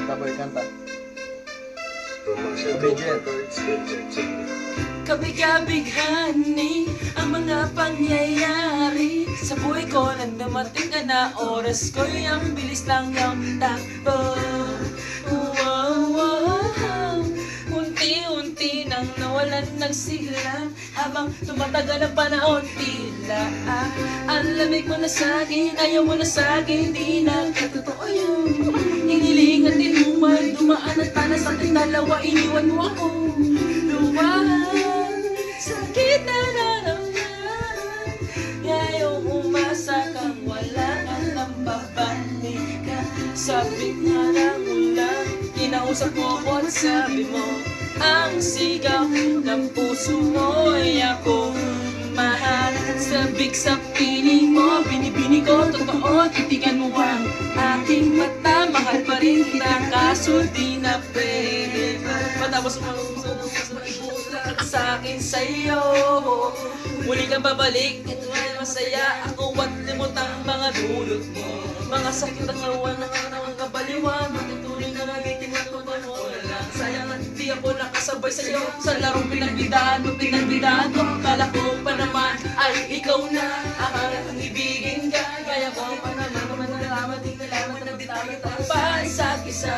Taboy, kanta. Kabig-kabighani ang mga pangyayari sa buhay ko. Nang dumating ka na, oras ko'y ang bilis lang yung takbo. Unti-unti nang nawalan ng sigla, habang tumatagal ang panahon, tila ang lamig mo na sa'kin, ayaw mo na sa'kin, di na katotoo yun. Hiniling at tinumay, dumaan at tanas ating dalawa, iniwan mo ako. Luwahan, sakit na naramdaman, ayaw umasa kang wala ka nang babalik ka. Sabik nga ng ulan, kinausap mo ko at sabi mo, ang sigaw ng puso mo ay akong mahal. Sabik sa piling mo, binibini ko, totoo, titigan mo ang aking mata. Mahal pa rin kita, kaso di na pwede. Matapos ibulat sa akin sa'yo, muli kang babalik, ito ay masaya. Ako at limutang mga dulot mo, mga sakit at nawan ng mga kabaliwan. Matutuloy na nagitin mo ito mo. Sayang at di ako nakasabay sa'yo sa larong pinagbidaan mo, pinagbidaan ko. Kala ko pa naman ay ikaw na ang ibigin ka. Kaya ko pa naman nalaman, di nalaman na bitawan tayo pa isa't isa.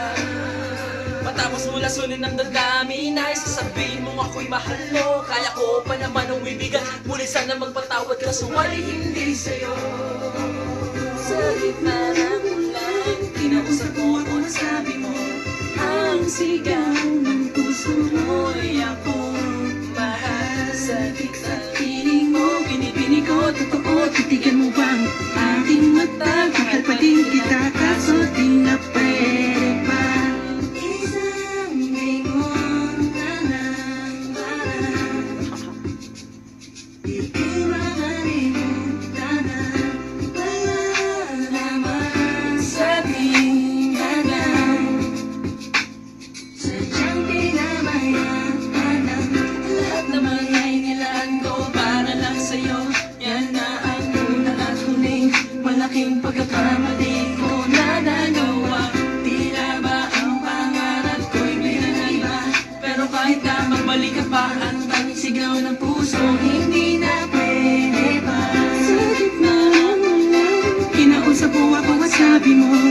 Matapos mo lasunin ng damdamin ay sasabihin mo ako'y mahal mo. Kaya ko pa naman umibigan, muli sana magpatawad ka, suwali hindi sa'yo. Sa gitna ng ulan, kinausap mo ako na sabi mo, ang sigaw ng puso mo ay akong mahal. Sa gitna piling mo, binibini ko, totoo, titigan mo bang aking mata? Mahal pa din kita, kaso di na pwede pa. Isang lingon na lang parang di ko makalimutan na wala naman sa ating hanggang. Sadyang pinamayaman ang lahat naman ay nilaan ko para lang sa'yo. Yan na ang una at huling malaking pagkakamali ko na nagawa. Tila ba ang pangarap ko'y pinangiba? Pero kahit na magbalik ka pa, ang tanging sigaw ng puso hindi na pwede pa. Sa gitna ng ulan, kinausap mo ako at sabi mo,